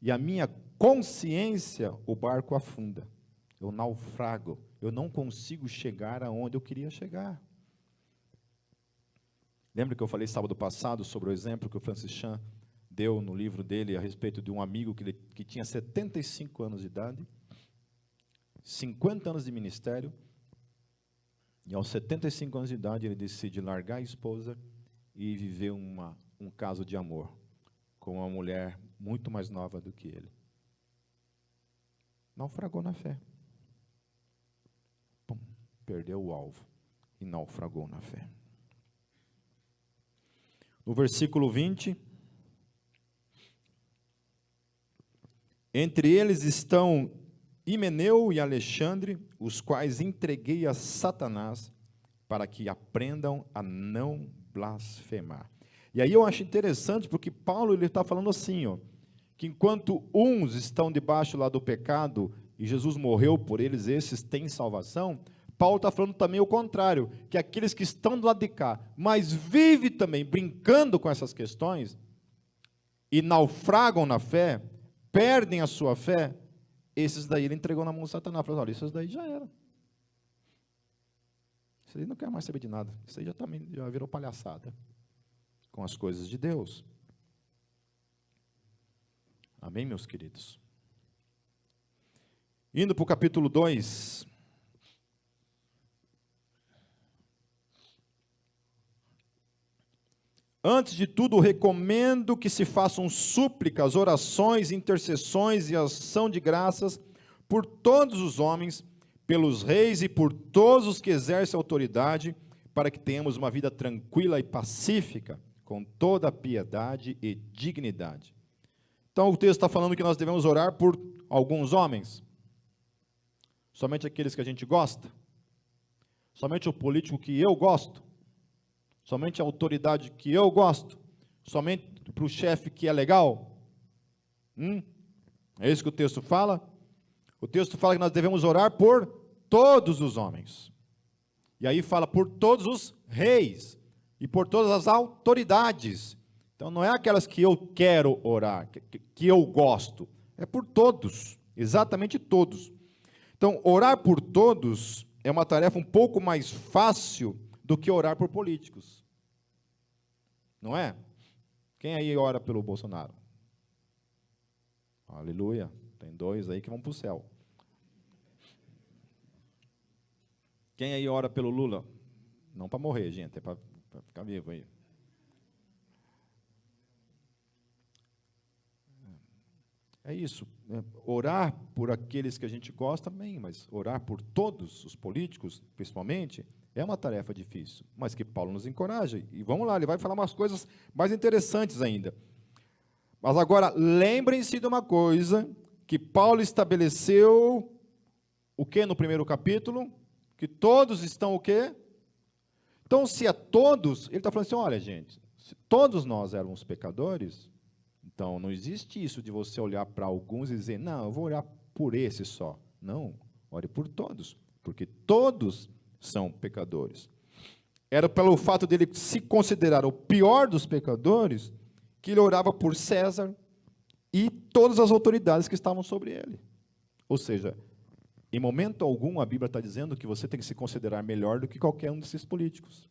e a minha consciência, o barco afunda. Eu naufrago, eu não consigo chegar aonde eu queria chegar. Lembra que eu falei sábado passado sobre o exemplo que o Francis Chan deu no livro dele a respeito de um amigo que tinha 75 anos de idade, 50 anos de ministério, e aos 75 anos de idade ele decide largar a esposa e viver um caso de amor com uma mulher muito mais nova do que ele. Naufragou na fé. Pum, perdeu o alvo e naufragou na fé. No versículo 20, entre eles estão Himeneu e Alexandre, os quais entreguei a Satanás para que aprendam a não blasfemar. E aí eu acho interessante porque Paulo ele está falando assim, ó, que enquanto uns estão debaixo lá do pecado e Jesus morreu por eles, esses têm salvação, Paulo está falando também o contrário, que aqueles que estão do lado de cá, mas vivem também brincando com essas questões e naufragam na fé, perdem a sua fé, esses daí ele entregou na mão de Satanás, falou, olha, esses daí já era. Isso aí não quer mais saber de nada, isso aí já virou palhaçada com as coisas de Deus. Amém, meus queridos? Indo para o capítulo 2. Antes de tudo, recomendo que se façam súplicas, orações, intercessões e ação de graças por todos os homens, pelos reis e por todos os que exercem autoridade, para que tenhamos uma vida tranquila e pacífica, com toda a piedade e dignidade. Então, o texto está falando que nós devemos orar por alguns homens. Somente aqueles que a gente gosta? Somente o político que eu gosto? Somente a autoridade que eu gosto? Somente para o chefe que é legal? É isso que o texto fala? O texto fala que nós devemos orar por todos os homens. E aí fala por todos os reis e por todas as autoridades. Então não é aquelas que eu quero orar, que eu gosto. É por todos, exatamente todos. Então, orar por todos é uma tarefa um pouco mais fácil do que orar por políticos. Não é? Quem aí ora pelo Bolsonaro? Aleluia. Tem 2 aí que vão para o céu. Quem aí ora pelo Lula? Não para morrer, gente, é para ficar vivo aí. É isso. Orar por aqueles que a gente gosta, bem, mas orar por todos os políticos, principalmente, é uma tarefa difícil, mas que Paulo nos encoraja. E vamos lá, ele vai falar umas coisas mais interessantes ainda. Mas agora, lembrem-se de uma coisa, que Paulo estabeleceu o que no primeiro capítulo? Que todos estão o quê? Então, se a todos, ele está falando assim, olha, gente, se todos nós éramos pecadores, então não existe isso de você olhar para alguns e dizer, não, eu vou olhar por esse só. Não, ore por todos, porque todos são pecadores. Era pelo fato dele se considerar o pior dos pecadores, que ele orava por César e todas as autoridades que estavam sobre ele. Ou seja, em momento algum a Bíblia está dizendo que você tem que se considerar melhor do que qualquer um desses políticos.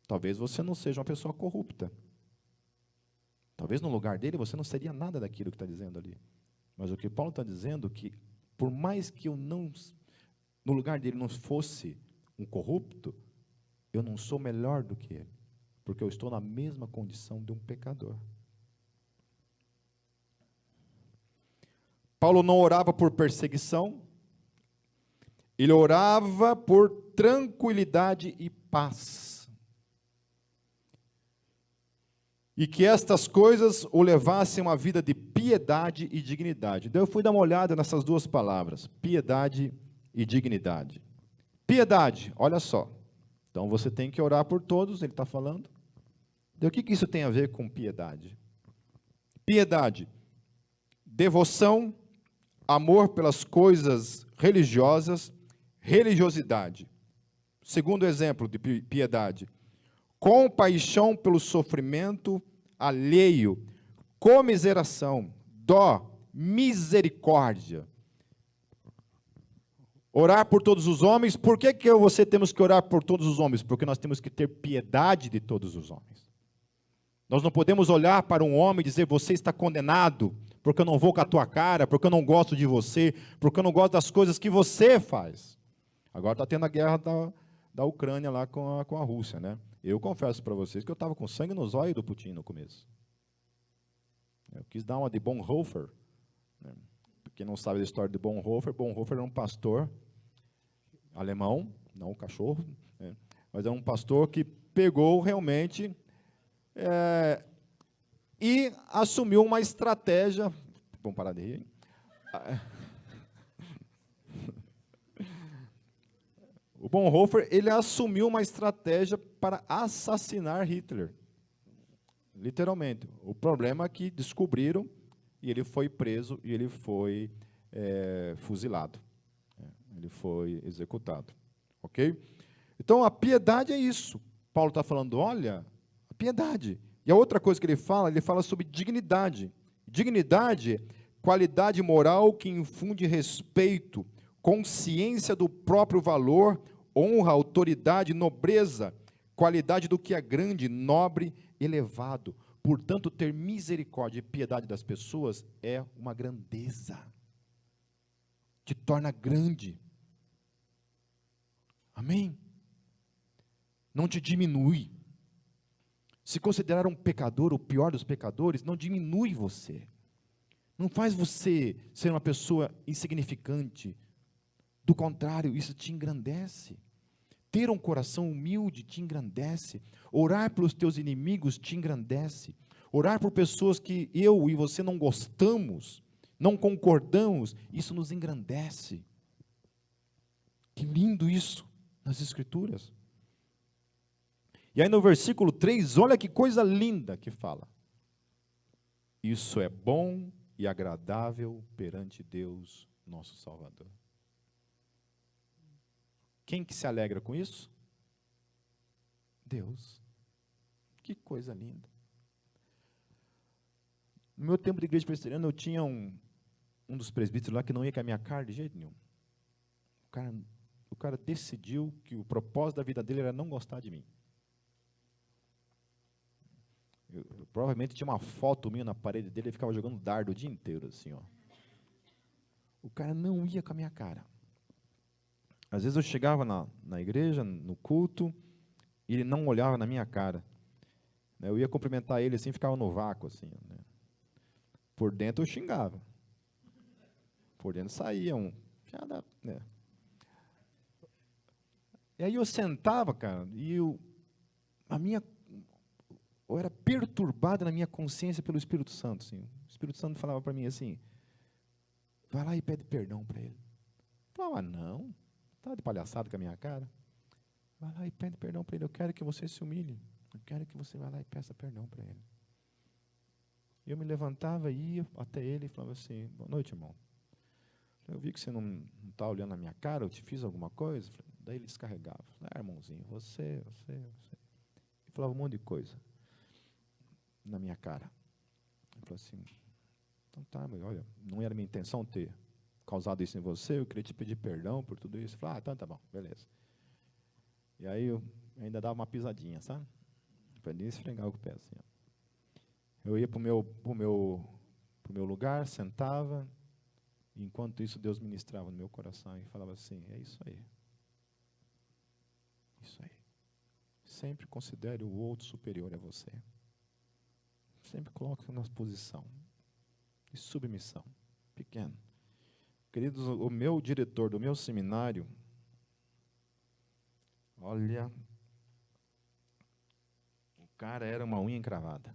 Talvez você não seja uma pessoa corrupta. Talvez no lugar dele você não seria nada daquilo que está dizendo ali. Mas o que Paulo está dizendo é que, por mais que eu não, no lugar dele não fosse um corrupto, eu não sou melhor do que ele, porque eu estou na mesma condição de um pecador. Paulo não orava por perseguição, ele orava por tranquilidade e paz. E que estas coisas o levassem a uma vida de piedade e dignidade. Então eu fui dar uma olhada nessas 2 palavras, piedade e dignidade. Piedade, olha só. Então você tem que orar por todos, ele está falando. Então, o que isso tem a ver com piedade? Piedade, devoção, amor pelas coisas religiosas, religiosidade. Segundo exemplo de piedade, compaixão pelo sofrimento alheio, comiseração, dó, misericórdia. Orar por todos os homens. Por que você temos que orar por todos os homens? Porque nós temos que ter piedade de todos os homens. Nós não podemos olhar para um homem e dizer, você está condenado, porque eu não vou com a tua cara, porque eu não gosto de você, porque eu não gosto das coisas que você faz. Agora está tendo a guerra da Ucrânia lá com a Rússia, né? Eu confesso para vocês que eu estava com sangue nos olhos do Putin no começo. Eu quis dar uma de Bonhoeffer. Né? Quem não sabe da história de Bonhoeffer era um pastor alemão, não um cachorro, né? Mas é um pastor que pegou realmente e assumiu uma estratégia. Vamos parar de rir, hein? O Bonhoeffer, ele assumiu uma estratégia para assassinar Hitler. Literalmente. O problema é que descobriram e ele foi preso e ele foi fuzilado. Ele foi executado. Ok? Então, a piedade é isso. Paulo está falando, olha, a piedade. E a outra coisa que ele fala sobre dignidade. Dignidade, qualidade moral que infunde respeito, consciência do próprio valor, honra, autoridade, nobreza, qualidade do que é grande, nobre, elevado. Portanto, ter misericórdia e piedade das pessoas é uma grandeza. Te torna grande. Amém? Não te diminui. Se considerar um pecador, o pior dos pecadores, não diminui você. Não faz você ser uma pessoa insignificante. Do contrário, isso te engrandece. Ter um coração humilde te engrandece. Orar pelos teus inimigos te engrandece. Orar por pessoas que eu e você não gostamos, não concordamos, isso nos engrandece. Que lindo isso nas Escrituras. E aí no versículo 3, olha que coisa linda que fala. Isso é bom e agradável perante Deus, nosso Salvador. Quem que se alegra com isso? Deus. Que coisa linda. No meu tempo de igreja presbiteriana, eu tinha um dos presbíteros lá que não ia com a minha cara de jeito nenhum. O cara decidiu que o propósito da vida dele era não gostar de mim. Provavelmente tinha uma foto minha na parede dele, ele ficava jogando dardo o dia inteiro, assim, ó. O cara não ia com a minha cara. Às vezes eu chegava na igreja, no culto, e ele não olhava na minha cara. Eu ia cumprimentar ele assim, ficava no vácuo, assim, né? Por dentro eu xingava. Por dentro saía um... né? E aí eu sentava, cara, e eu era perturbado na minha consciência pelo Espírito Santo. Assim. O Espírito Santo falava para mim assim, vai lá e pede perdão para ele. Eu falava, não, está de palhaçada com a minha cara. Vai lá e pede perdão para ele, eu quero que você se humilhe. Eu quero que você vá lá e peça perdão para ele. Eu me levantava e ia até ele e falava assim, boa noite, irmão. Eu vi que você não está olhando na minha cara, eu te fiz alguma coisa. Daí ele descarregava. Irmãozinho, você. E falava um monte de coisa na minha cara. Ele falou assim, então tá, mas olha, não era minha intenção ter causado isso em você, eu queria te pedir perdão por tudo isso. Eu falei, então tá bom, beleza. E aí eu ainda dava uma pisadinha, sabe? Para nem esfregar o pé assim. Ó. Eu ia para o meu lugar, sentava, e enquanto isso Deus ministrava no meu coração e falava assim, é isso aí. Isso aí. Sempre considere o outro superior a você. Sempre coloque na posição de submissão, pequeno. Queridos, o meu diretor do meu seminário, olha, o cara era uma unha encravada.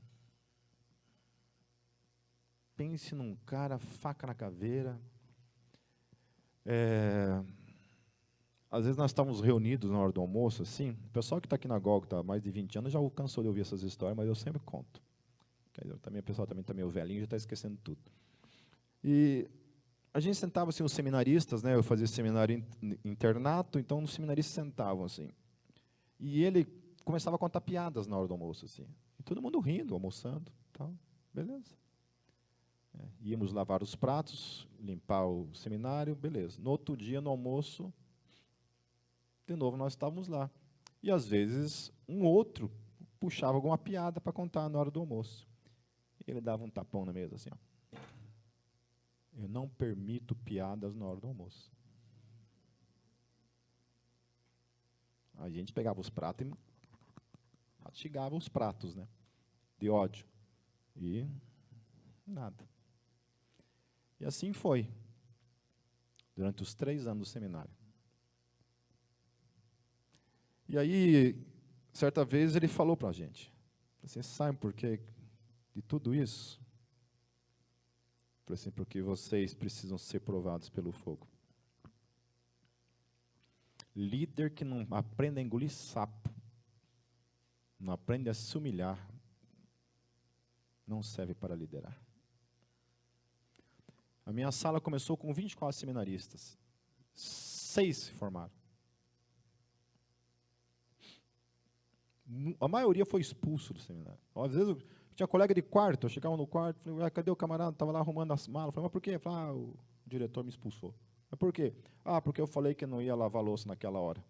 Pense num cara, faca na caveira. Às vezes nós estávamos reunidos na hora do almoço, assim, o pessoal que está aqui na Gólgota há mais de 20 anos já cansou de ouvir essas histórias, mas eu sempre conto. O pessoal também está meio velhinho, já está esquecendo tudo. E a gente sentava assim, os seminaristas, né, eu fazia seminário internato, então os seminaristas sentavam assim. E ele começava a contar piadas na hora do almoço, assim. E todo mundo rindo, almoçando, tal, beleza. Íamos lavar os pratos, limpar o seminário, beleza. No outro dia, no almoço, de novo nós estávamos lá. E às vezes um outro puxava alguma piada para contar na hora do almoço. E ele dava um tapão na mesa assim, ó. Eu não permito piadas na hora do almoço. A gente pegava os pratos e mastigava os pratos, né? De ódio. E nada. E assim foi. Durante os 3 anos do seminário. E aí, certa vez, ele falou para a gente. Vocês sabem por quê de tudo isso? Assim, porque vocês precisam ser provados pelo fogo. Líder que não aprende a engolir sapo, não aprende a se humilhar, não serve para liderar. A minha sala começou com 24 seminaristas. 6 se formaram. A maioria foi expulso do seminário. Às vezes eu tinha colega de quarto, eu chegava no quarto, falei, cadê o camarada? Estava lá arrumando as malas. Eu falei, mas por quê? Falei, o diretor me expulsou. Mas por quê? Porque eu falei que não ia lavar a louça naquela hora.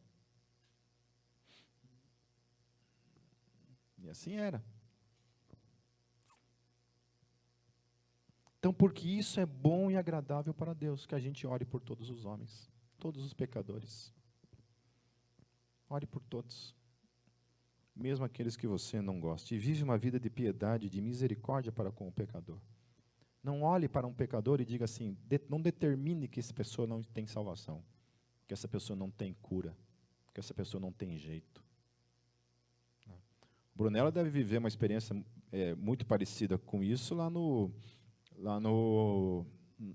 E assim era. Então, porque isso é bom e agradável para Deus, que a gente ore por todos os homens, todos os pecadores. Ore por todos. Mesmo aqueles que você não gosta. E vive uma vida de piedade, de misericórdia para com o pecador. Não olhe para um pecador e diga assim, não determine que essa pessoa não tem salvação, que essa pessoa não tem cura, que essa pessoa não tem jeito. Brunella deve viver uma experiência muito parecida com isso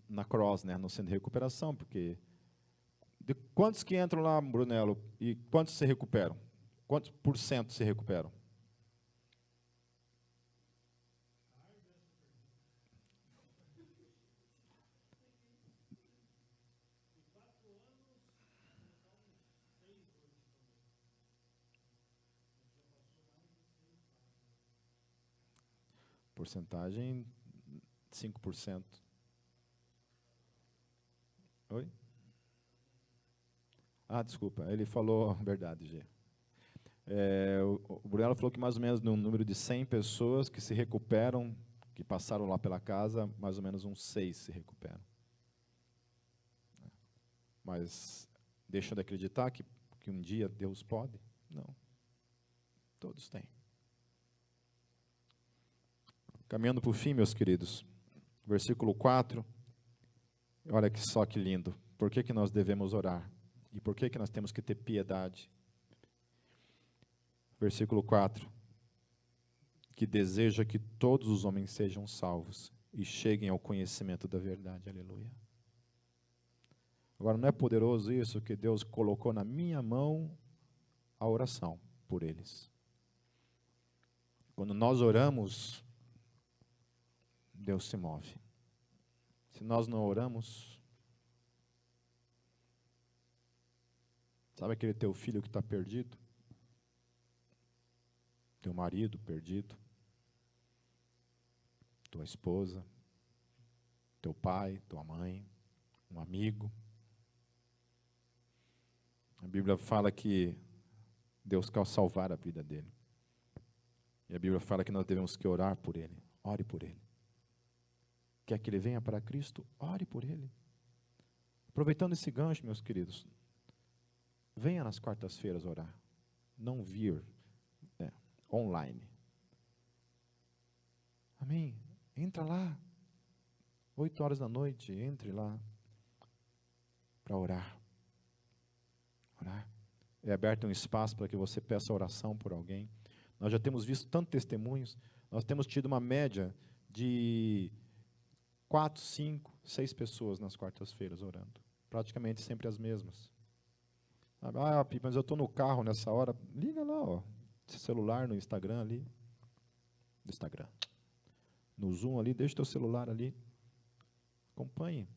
na Cross, né, no centro de recuperação, porque de quantos que entram lá, Brunello, e quantos se recuperam? Quantos por cento se recuperam? Porcentagem 5%. Oi? Desculpa, ele falou, verdade, Gê. O Brunello falou que mais ou menos no número de 100 pessoas que se recuperam, que passaram lá pela casa, mais ou menos uns 6 se recuperam. Mas deixam de acreditar que um dia Deus pode? Não. Todos têm. Caminhando para o fim, meus queridos, versículo 4, olha que só que lindo. Por que nós devemos orar? E por que nós temos que ter piedade? Versículo 4, que deseja que todos os homens sejam salvos e cheguem ao conhecimento da verdade. Aleluia. Agora, não é poderoso isso que Deus colocou na minha mão a oração por eles? Quando nós oramos, Deus se move. Se nós não oramos, sabe aquele teu filho que está perdido? Teu marido perdido? Tua esposa? Teu pai? Tua mãe? Um amigo? A Bíblia fala que Deus quer salvar a vida dele. E a Bíblia fala que nós devemos que orar por ele. Ore por ele. Quer que ele venha para Cristo? Ore por ele. Aproveitando esse gancho, meus queridos, venha nas quartas-feiras orar. Não vir online. Amém? Entra lá. 8 horas da noite, entre lá para orar. Orar. É aberto um espaço para que você peça oração por alguém. Nós já temos visto tantos testemunhos. Nós temos tido uma média de 4, 5, 6 pessoas nas quartas-feiras orando. Praticamente sempre as mesmas. Ah, mas eu estou no carro nessa hora. Liga lá, ó. Celular no Instagram ali. No Instagram. No Zoom ali, deixa o teu celular ali. Acompanhe.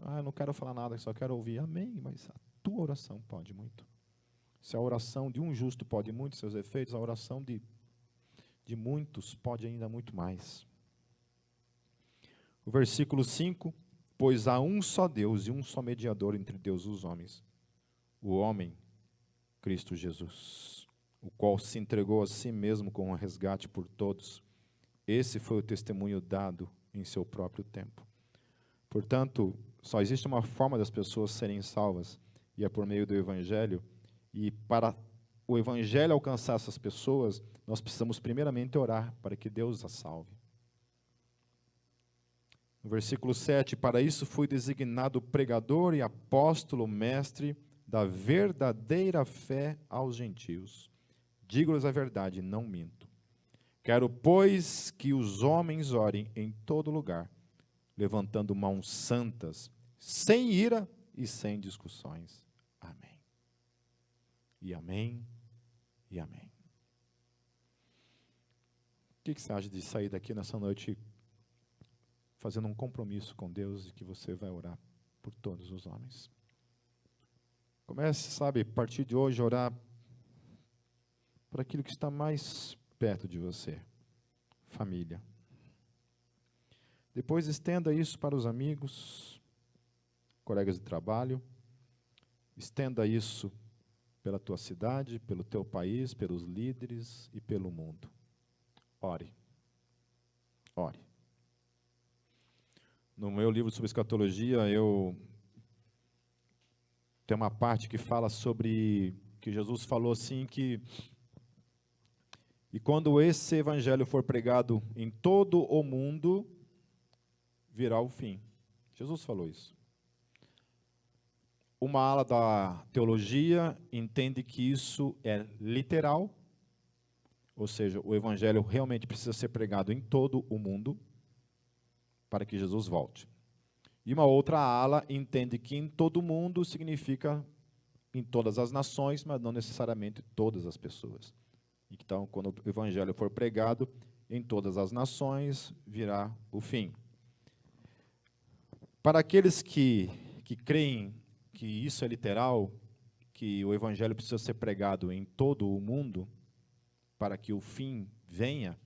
Ah, eu não quero falar nada, só quero ouvir. Amém, mas a tua oração pode muito. Se a oração de um justo pode muito, seus efeitos, a oração de muitos pode ainda muito mais. O versículo 5, pois há um só Deus e um só mediador entre Deus e os homens, o homem, Cristo Jesus, o qual se entregou a si mesmo como um resgate por todos. Esse foi o testemunho dado em seu próprio tempo. Portanto, só existe uma forma das pessoas serem salvas, e é por meio do Evangelho. E para o Evangelho alcançar essas pessoas, nós precisamos primeiramente orar para que Deus as salve. No versículo 7, para isso fui designado pregador e apóstolo, mestre da verdadeira fé aos gentios. Digo-lhes a verdade, não minto. Quero, pois, que os homens orem em todo lugar, levantando mãos santas, sem ira e sem discussões. Amém. E amém, e amém. O que você acha de sair daqui nessa noite fazendo um compromisso com Deus e que você vai orar por todos os homens? Comece, sabe, a partir de hoje, a orar por aquilo que está mais perto de você. Família. Depois estenda isso para os amigos, colegas de trabalho. Estenda isso pela tua cidade, pelo teu país, pelos líderes e pelo mundo. Ore. Ore. No meu livro sobre escatologia, eu tenho uma parte que fala sobre, que Jesus falou assim que, e quando esse evangelho for pregado em todo o mundo, virá o fim. Jesus falou isso. Uma ala da teologia entende que isso é literal, ou seja, o evangelho realmente precisa ser pregado em todo o mundo para que Jesus volte. E uma outra ala entende que em todo o mundo significa em todas as nações, mas não necessariamente todas as pessoas. Então, quando o evangelho for pregado em todas as nações, virá o fim. Para aqueles que creem que isso é literal, que o evangelho precisa ser pregado em todo o mundo, para que o fim venha,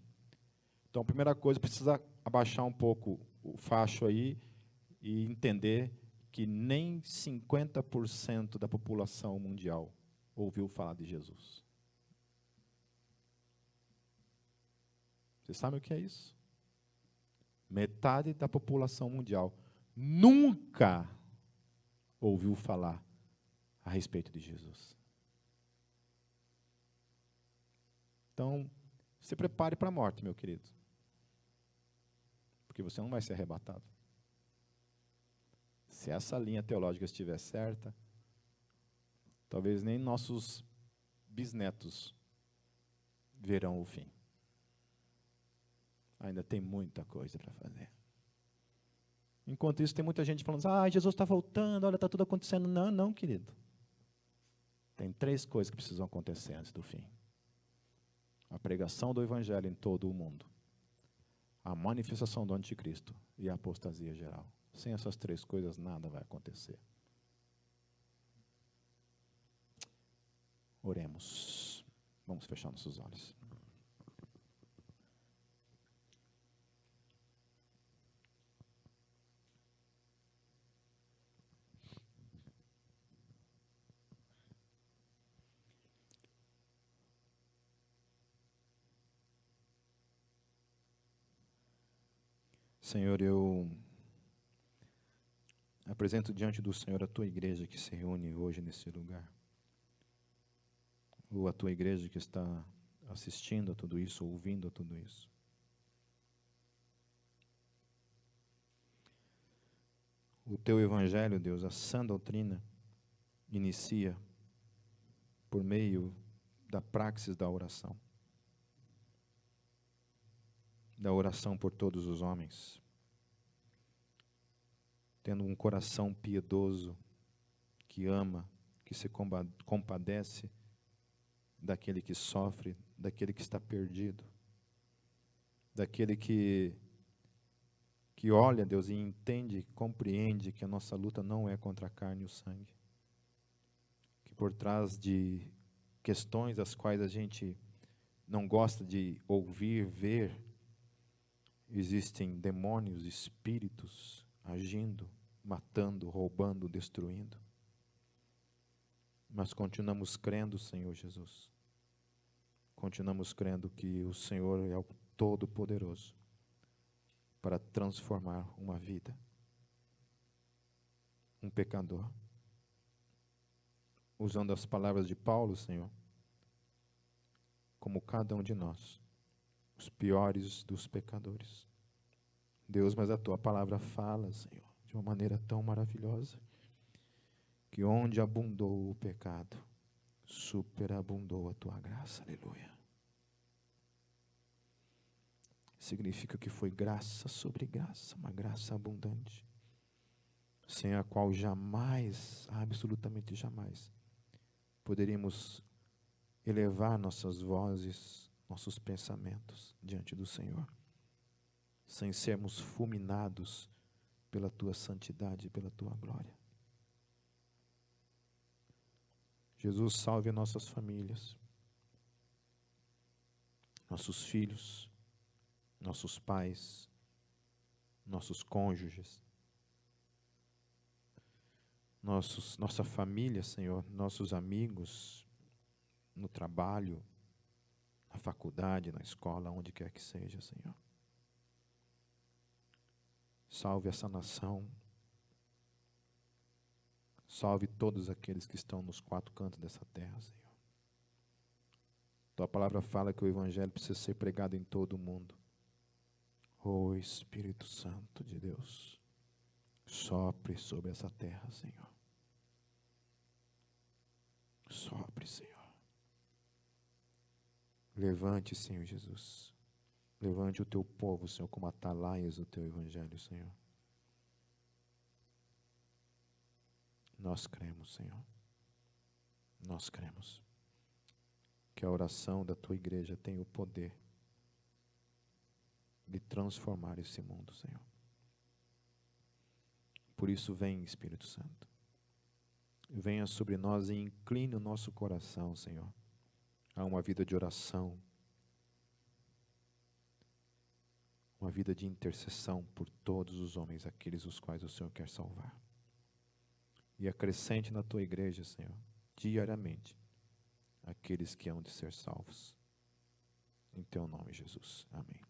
então a primeira coisa, precisa abaixar um pouco o facho aí e entender que nem 50% da população mundial ouviu falar de Jesus. Vocês sabem o que é isso? Metade da população mundial nunca ouviu falar a respeito de Jesus. Então, se prepare para a morte, meu querido. Porque você não vai ser arrebatado. Se essa linha teológica estiver certa, talvez nem nossos bisnetos verão o fim. Ainda tem muita coisa para fazer. Enquanto isso, tem muita gente falando, Jesus está voltando, olha, está tudo acontecendo. Não, não, querido. Tem 3 coisas que precisam acontecer antes do fim. A pregação do Evangelho em todo o mundo. A manifestação do anticristo e a apostasia geral. Sem essas 3 coisas, nada vai acontecer. Oremos. Vamos fechar nossos olhos. Senhor, eu apresento diante do Senhor a tua igreja que se reúne hoje nesse lugar. Ou a tua igreja que está assistindo a tudo isso, ouvindo a tudo isso. O teu evangelho, Deus, a sã doutrina, inicia por meio da praxis da oração. Da oração por todos os homens. Tendo um coração piedoso, que ama, que se compadece daquele que sofre, daquele que está perdido, daquele que olha, Deus, e entende, compreende que a nossa luta não é contra a carne e o sangue. Que por trás de questões das quais a gente não gosta de ouvir, ver, existem demônios, espíritos agindo, matando, roubando, destruindo. Mas continuamos crendo, Senhor Jesus. Continuamos crendo que o Senhor é o Todo-Poderoso para transformar uma vida. Um pecador. Usando as palavras de Paulo, Senhor, como cada um de nós. Os piores dos pecadores. Deus, mas a tua palavra fala, Senhor, de uma maneira tão maravilhosa, que onde abundou o pecado, superabundou a tua graça, aleluia. Significa que foi graça sobre graça, uma graça abundante, sem a qual jamais, absolutamente jamais, poderíamos elevar nossas vozes, nossos pensamentos diante do Senhor, sem sermos fulminados pela tua santidade e pela tua glória. Jesus, salve nossas famílias, nossos filhos, nossos pais, nossos cônjuges, nossa família, Senhor, nossos amigos, no trabalho, na faculdade, na escola, onde quer que seja, Senhor. Salve essa nação. Salve todos aqueles que estão nos 4 cantos dessa terra, Senhor. Tua palavra fala que o Evangelho precisa ser pregado em todo o mundo. Ó Espírito Santo de Deus, sopre sobre essa terra, Senhor. Sopre, Senhor. Levante, Senhor Jesus. Levante o teu povo, Senhor, como atalaias do teu Evangelho, Senhor. Nós cremos, Senhor. Nós cremos que a oração da tua igreja tem o poder de transformar esse mundo, Senhor. Por isso, vem, Espírito Santo. Venha sobre nós e incline o nosso coração, Senhor, a uma vida de oração, uma vida de intercessão por todos os homens, aqueles os quais o Senhor quer salvar. E acrescente na tua igreja, Senhor, diariamente, aqueles que hão de ser salvos. Em teu nome, Jesus. Amém.